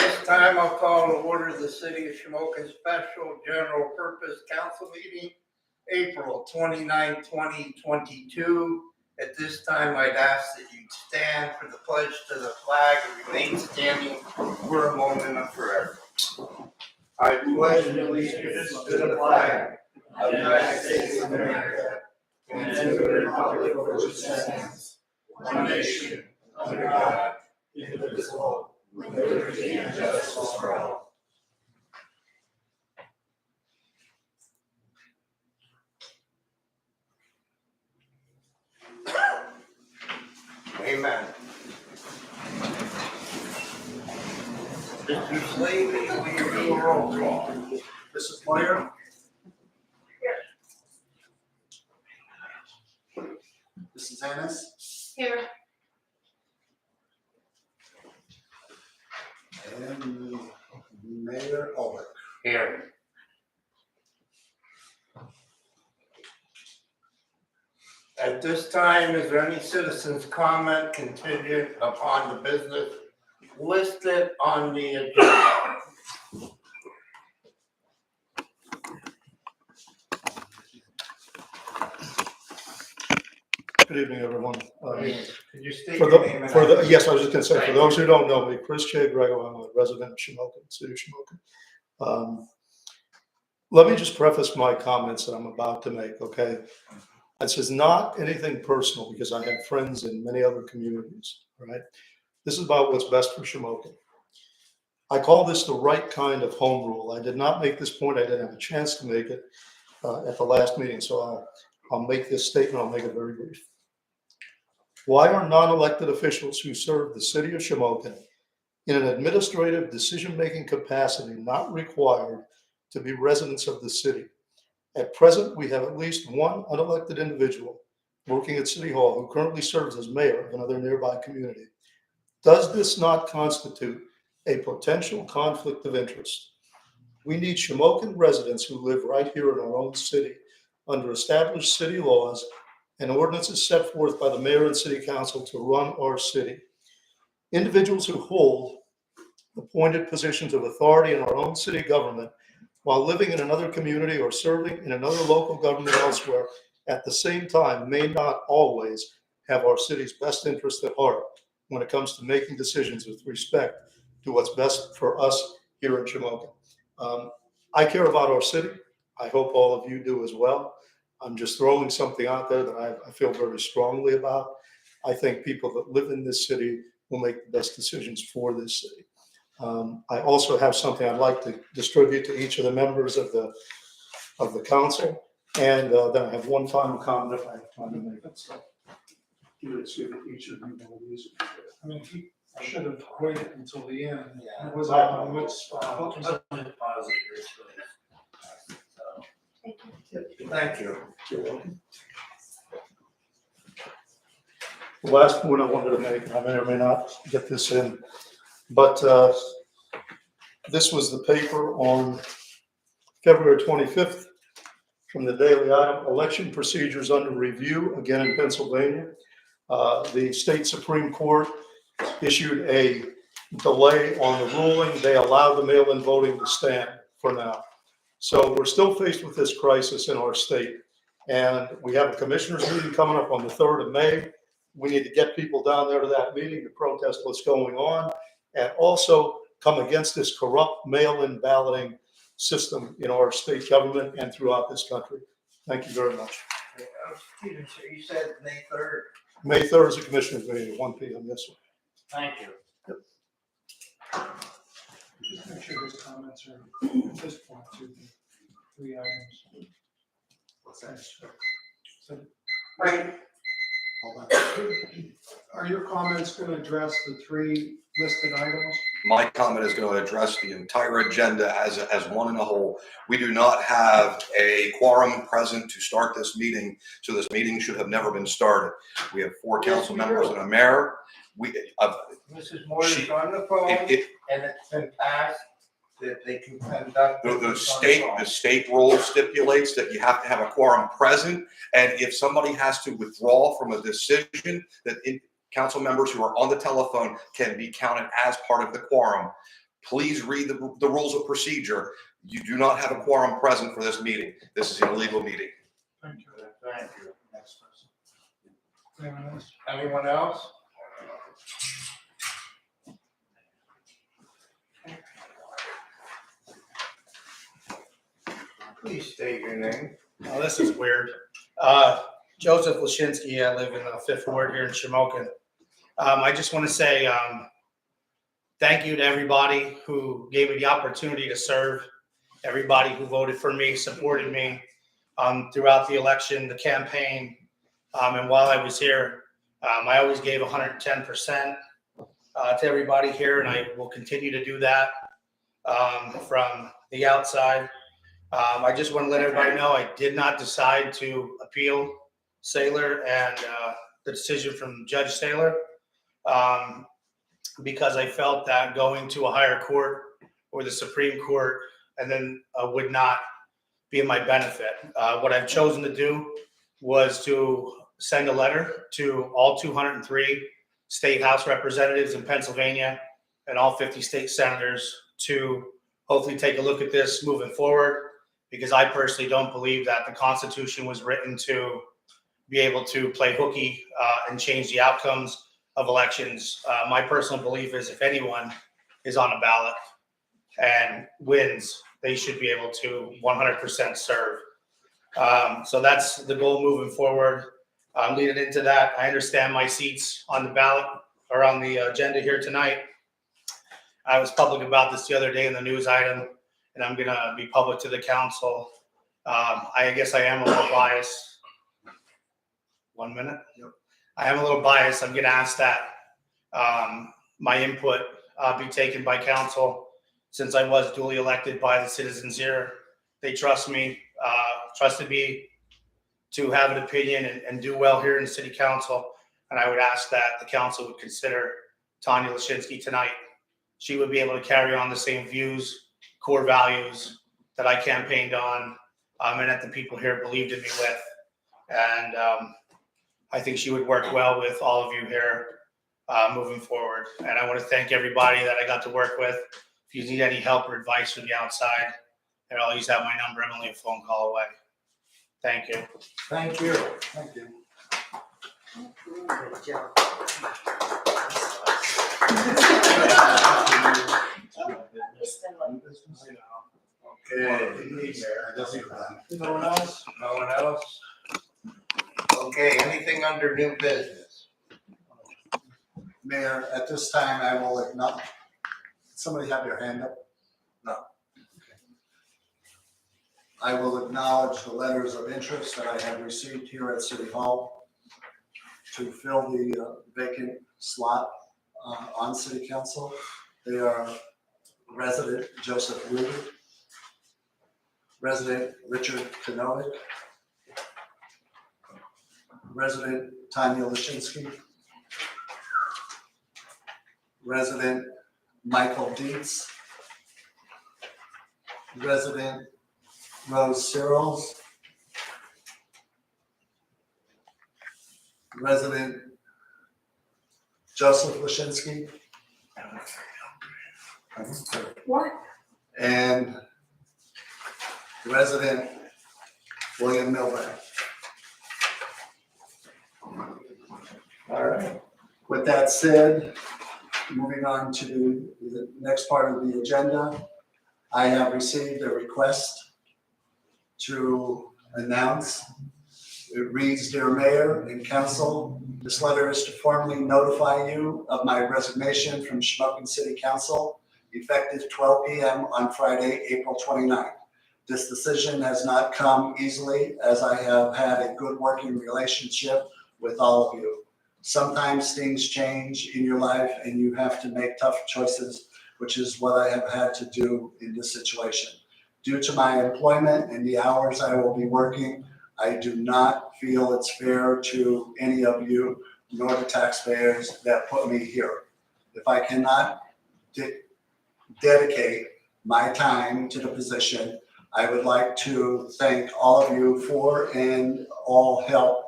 this time, I'll call to order the City of Shamokin Special General Purpose Council Meeting, April 29, 2022. At this time, I'd ask that you stand for the pledge to the flag and remain standing for a moment of prayer. I pledge allegiance to the flag of the United States of America and to the republic for which it stands, one nation, under God, indivisible, with liberty and justice for all. Amen. Mr. Slavy, will you do a roll call? Mrs. Moyer? Mrs. Ennis? Here. And Mayor Ulrich. Here. At this time, is there any citizens' comment contingent upon the business listed on the agenda? Good evening, everyone. Could you state your name and address? Yes, I was just going to say, for those who don't know me, Chris J. Grego, I'm a resident of Shamokin, City of Shamokin. Let me just preface my comments that I'm about to make, okay? This is not anything personal because I have friends in many other communities, right? This is about what's best for Shamokin. I call this the right kind of home rule. I did not make this point. I didn't have a chance to make it at the last meeting, so I'll make this statement. I'll make it very brief. Why are non-elected officials who serve the city of Shamokin in an administrative decision-making capacity not required to be residents of the city? At present, we have at least one unelected individual working at City Hall who currently serves as mayor of another nearby community. Does this not constitute a potential conflict of interest? We need Shamokin residents who live right here in our own city under established city laws and ordinances set forth by the mayor and city council to run our city. Individuals who hold appointed positions of authority in our own city government while living in another community or serving in another local government elsewhere at the same time may not always have our city's best interest at heart when it comes to making decisions with respect to what's best for us here in Shamokin. I care about our city. I hope all of you do as well. I'm just throwing something out there that I feel very strongly about. I think people that live in this city will make the best decisions for this city. I also have something I'd like to distribute to each of the members of the council. And then I have one final comment if I have time to make it. So give it to each of you. I mean, he should have waited until the end. Yeah. It was on which spot? What was the deposit rate? Thank you. You're welcome. The last point I wanted to make, and I may or may not get this in, but this was the paper on February 25th from the Daily Item, election procedures under review, again in Pennsylvania. The state Supreme Court issued a delay on the ruling. They allowed the mail-in voting to stand for now. So we're still faced with this crisis in our state. And we have a commissioners meeting coming up on the 3rd of May. We need to get people down there to that meeting to protest what's going on and also come against this corrupt mail-in balloting system in our state government and throughout this country. Thank you very much. You said May 3rd. May 3rd is a commissioners meeting at 1 p.m. Yes, sir. Thank you. Just make sure his comments are at this point to the 3 items. What's that? So Right. Hold on. are your comments going to address the 3 listed items? My comment is going to address the entire agenda as one in a whole. We do not have a quorum present to start this meeting, so this meeting should have never been started. We have 4 council members and a mayor. Mrs. Moore is on the phone, and it's been passed that they can conduct. The state rule stipulates that you have to have a quorum present, and if somebody has to withdraw from a decision, that council members who are on the telephone can be counted as part of the quorum. Please read the rules of procedure. You do not have a quorum present for this meeting. This is an illegal meeting. Thank you. Thank you. Next person. Anyone else? Anyone else? Please state your name. Oh, this is weird. Joseph Lashinsky, I live in the Fifth Ward here in Shamokin. I just want to say thank you to everybody who gave me the opportunity to serve, everybody who voted for me, supported me throughout the election, the campaign, and while I was here. I always gave 110% to everybody here, and I will continue to do that from the outside. I just want to let everybody know I did not decide to appeal Saylor and the decision from Judge Saylor because I felt that going to a higher court or the Supreme Court and then would not be in my benefit. What I've chosen to do was to send a letter to all 203 state House representatives in Pennsylvania and all 50 state senators to hopefully take a look at this moving forward, because I personally don't believe that the Constitution was written to be able to play hooky and change the outcomes of elections. My personal belief is if anyone is on a ballot and wins, they should be able to 100% serve. So that's the goal moving forward. Leading into that, I understand my seats on the ballot or on the agenda here tonight. I was public about this the other day in the news item, and I'm gonna be public to the council. I guess I am a little biased. 1 minute? Yep. I am a little biased. I'm gonna ask that my input be taken by council, since I was duly elected by the citizens here. They trust me, trusted me to have an opinion and do well here in city council. And I would ask that the council would consider Tanya Lashinsky tonight. She would be able to carry on the same views, core values that I campaigned on, and that the people here believed in me with. And I think she would work well with all of you here moving forward. And I want to thank everybody that I got to work with. If you need any help or advice from the outside, you know, always have my number. I'm only a phone call away. Thank you. Thank you. Thank you. Good job. Okay. I don't think that. No one else? No one else? Okay, anything under new business? Mayor, at this time, I will acknowledge, somebody have their hand up? No. Okay. I will acknowledge the letters of interest that I have received here at City Hall to fill the vacant slot on City Council. They are resident Joseph Ruby, resident Richard Kanowick, resident Tanya Lashinsky, resident Michael Dietz, resident Rose Searles, resident Joseph Lashinsky, What? and resident William Milbank. All right. With that said, moving on to the next part of the agenda, I have received a request to announce. It reads, Dear Mayor and Council, this letter is to formally notify you of my resignation from Shamokin City Council effective 12 p.m. on Friday, April 29th. This decision has not come easily, as I have had a good working relationship with all of you. Sometimes things change in your life and you have to make tough choices, which is what I have had to do in this situation. Due to my employment and the hours I will be working, I do not feel it's fair to any of you, nor the taxpayers that put me here. If I cannot dedicate my time to the position, I would like to thank all of you for and all help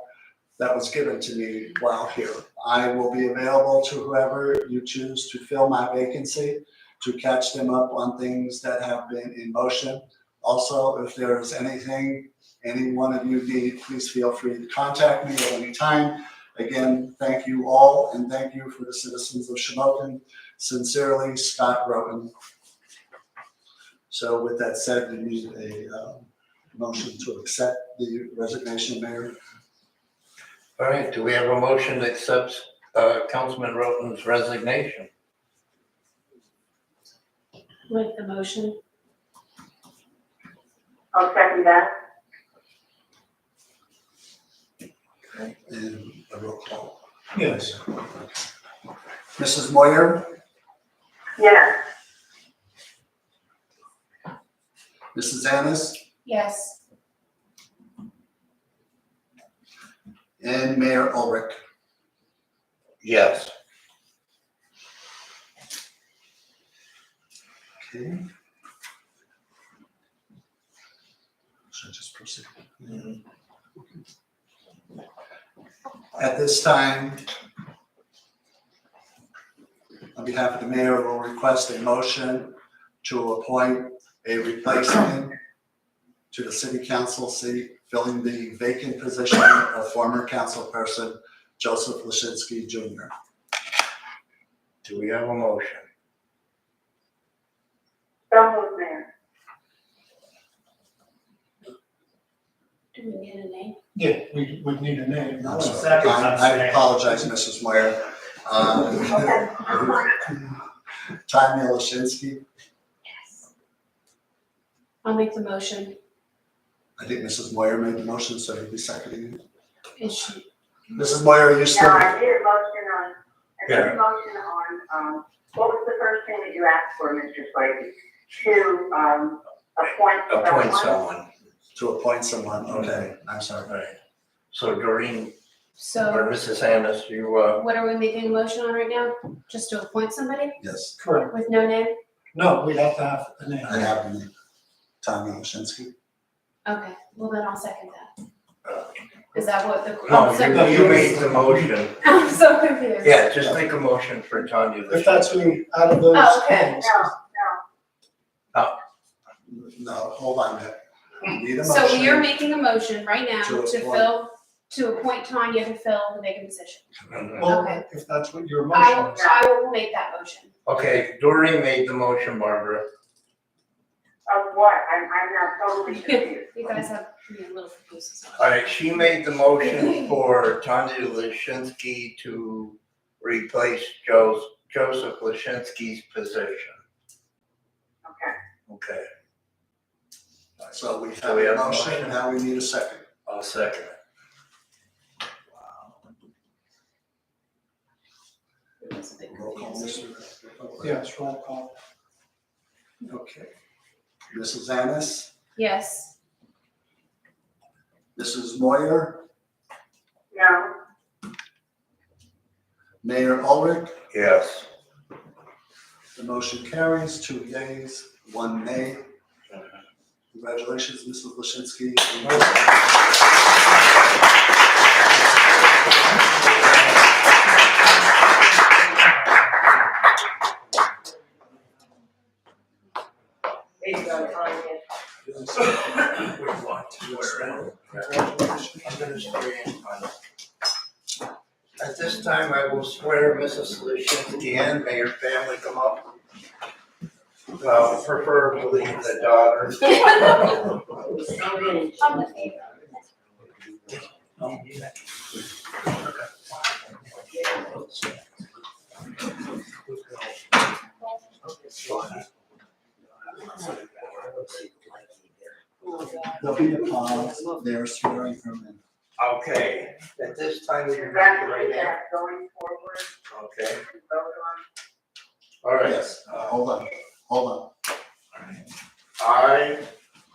that was given to me while here. I will be available to whoever you choose to fill my vacancy to catch them up on things that have been in motion. Also, if there is anything any one of you need, please feel free to contact me at any time. Again, thank you all, and thank you for the citizens of Shamokin. Sincerely, Scott Rowan. So with that said, we need a motion to accept the resignation, Mayor. All right, do we have a motion that accepts Councilman Roten's resignation? Make the motion. I'll second that. And a roll call. Yes. Mrs. Moyer, Yes. Mrs. Annis, Yes. and Mayor Ulrich. Yes. Okay. Should I just proceed? At this time, on behalf of the mayor, we'll request a motion to appoint a replacement to the city council seat, filling the vacant position of former councilperson Joseph Lashinsky Jr. Do we have a motion? So moved, Mayor. Do we need a name? Yeah, we would need a name. I'm sorry. Second, I apologize, Mrs. Moyer. Tanya Lashinsky, I'll make the motion. I think Mrs. Moyer made the motion, so you'll be seconding it. Is she? Mrs. Moyer, are you No, still? I did a motion on, what was the first thing that you asked for, Mr. Swayze? To, Appoint someone. To appoint someone, okay, I'm sorry. All right. So Doreen, or So Mrs. Annis, you, what are we making a motion on right now? Just to appoint somebody Yes, Correct. with no name? No, we have to have a name. I have the name. Tanya Lashinsky. Okay, well then I'll second that. Is that what the? no, I'm so you made confused. the motion. I'm so confused. Yeah, just make a motion for Tanya. If that's who, out of those Oh, okay. names. no, No, hold on a minute. Need a So we are motion. making a motion right now To to appoint. fill, to appoint Tanya to fill the vacant position. Well, Okay. if that's what your I motion will, is. I will make that motion. Okay, Doreen made the motion, Barbara. of what? I'm not totally confused. You guys have me a little confused. All right, she made the motion for Tanya Lashinsky to replace Joseph Lashinsky's position. Okay. Okay, So we So have we a have a motion, motion. now we need a second. I'll second it. It was a bit Roll call, confusing. Mr. Yes, roll call. Okay. Mrs. Annis, Yes. Mrs. Moyer, No, Mayor Ulrich. Yes. The motion carries, 2 yeas, 1 nay. Congratulations, Mrs. Lashinsky. there you go, Tanya. We want to swear in. I'm gonna swear in Tanya. At this time, I will swear Mrs. Lashinsky in. May your family come up. Well, preferably the daughter. I'm the favorite. There'll be a pause, they're swearing her in. Okay, at this time, we can You're raise your right asking hand. that going forward, Okay, and vote all right. Yes, hold on. I,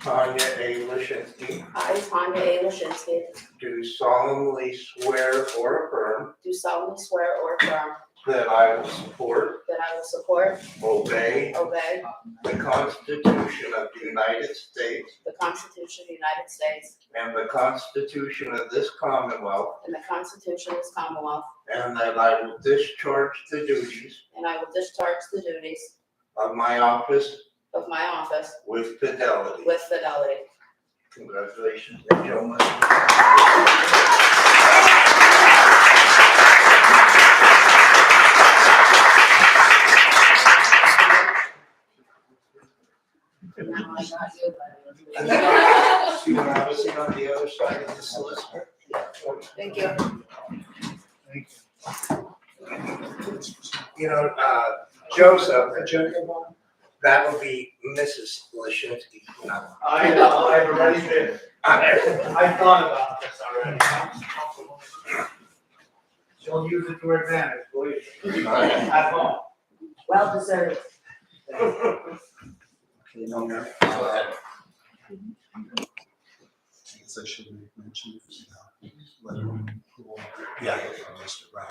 Tanya A. Lashinsky, I, Tanya A. Lashinsky, do solemnly swear or affirm do solemnly swear or affirm that I will support, that I will support, obey obey the Constitution of the United States the Constitution of the United States and the Constitution of this Commonwealth, and the Constitution of this Commonwealth, and that I will discharge the duties and I will discharge the duties of my office of my office with fidelity. with fidelity. Congratulations, gentlemen. Now I got you. You want to have a seat on the other side of the solicitor? Thank you. You know, Joseph, Agenda one? that'll be Mrs. Lashinsky. I know, I've already been, I thought about this already. She'll use it to her advantage, believe me, at home. Well deserved. Okay, no, Mayor. I guess I should make mention of the letter of approval. Yeah. Mr. Brown.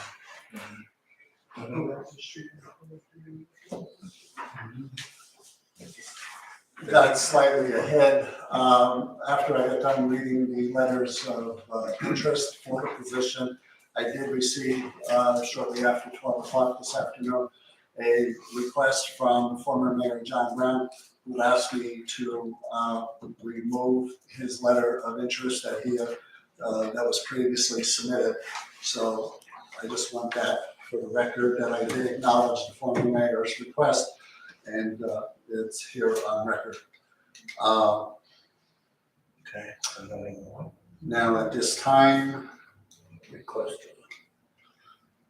Got slightly ahead, after I got done reading the letters of interest for the position, I did receive, shortly after 12 o'clock this afternoon, a request from former Mayor John Brown, who asked me to remove his letter of interest that that was previously submitted. So I just want that for the record, that I did acknowledge the former mayor's request, and it's here on record. Okay, another one. Now, at this time, Request.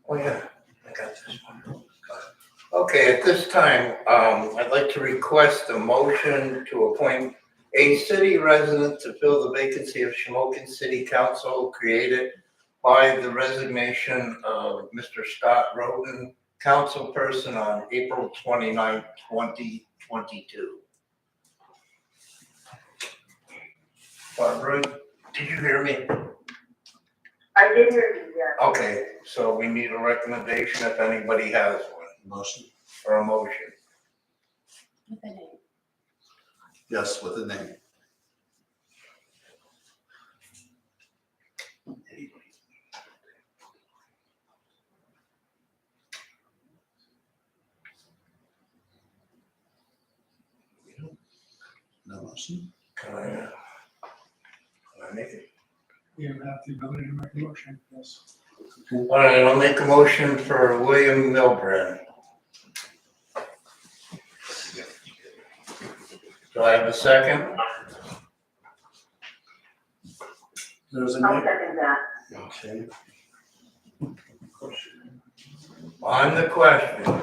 Oh, yeah, I got this one. Okay, at this time, I'd like to request a motion to appoint a city resident to fill the vacancy of Shamokin City Council created by the resignation of Mr. Scott Roden, council person on April 29, 2022. Barbara, did you hear me? I did hear you, yes. Okay, so we need a recommendation if anybody has one, motion, or a motion. With a name. yes, with a name. No motion? Can I make it? You have the ability to make a motion, yes. All right, I'll make a motion for William Milbrand. Do I have a second? There's a I'll name, second that. okay. On the question.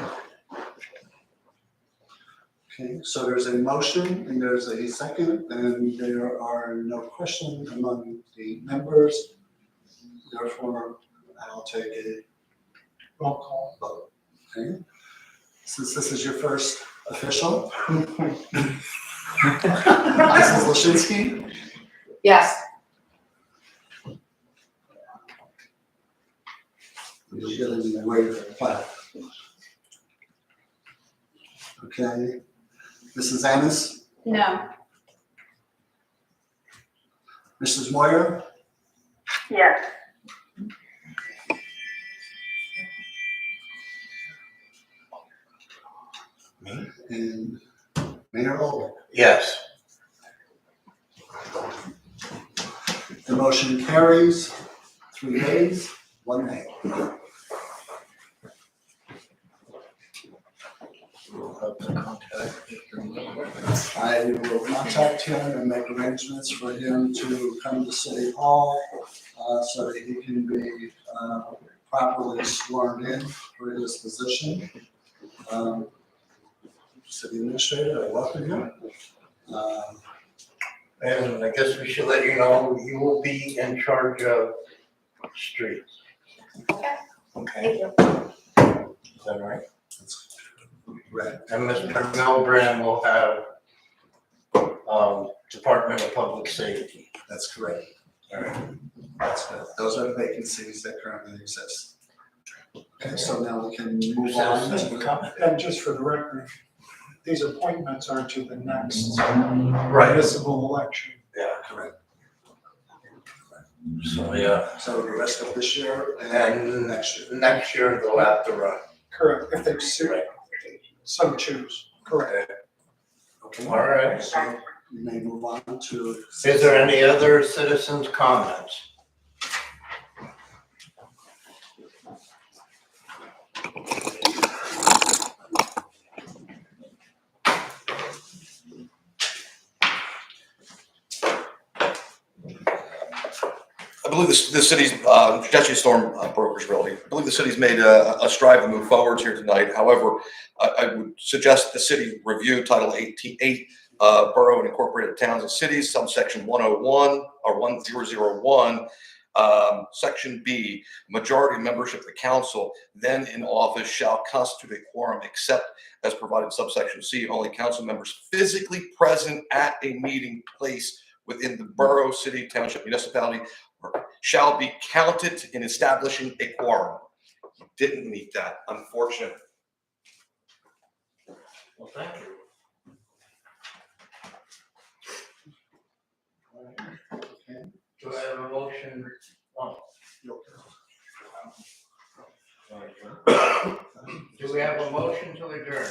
Okay, so there's a motion and there's a second, and there are no questions among the members. Therefore, I'll take a Roll call. vote, okay? Since this is your first official. Mrs. Lashinsky, Yes. you'll get a waiver plaque. Okay, Mrs. Annis, No. Mrs. Moyer, Yes. and Mayor Olber. Yes. The motion carries 3 days, 1 nay. We'll have to contact Mr. Milbrand. I will contact him and make arrangements for him to come to City Hall so that he can be properly sworn in for his position. City Administrator, I welcome you. And I guess we should let you know, you will be in charge of streets. Okay. Okay, Thank you. is that right? That's right. And Mr. Milbrand will have Department of Public Safety. That's correct. All right. That's good. Those are the vacancies that currently exist. Okay, so now we can move on to. And just for the record, these appointments are to the next Right. municipal election. Yeah, Correct. so yeah, So the rest of this year and and next year. next year they'll have to run. Correct, if they so choose. Correct. Okay. All right. So we may move on to. Is there any other citizens' comments? I believe the city's, Jesse Storm Brokers Realty, I believe the city's made a strive to move forward here tonight. However, I would suggest the city review Title 8, Borough and Incorporated Towns and Cities, subsection 101 or 1001, Section B, majority membership of the council then in office shall constitute a quorum except as provided subsection C. Only council members physically present at a meeting place within the borough, city, township, municipality shall be counted in establishing a quorum. He didn't meet that, unfortunately. Well, thank you. Okay. Do I have a motion? Oh. Do we have a motion to adjourn?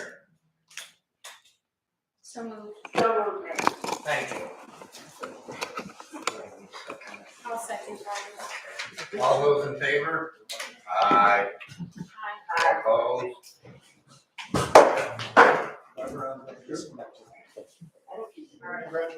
So moved. So moved, Mayor. Thank you. I'll second that. All those in favor? Aye. Aye. Opposed? Barbara, disconnected.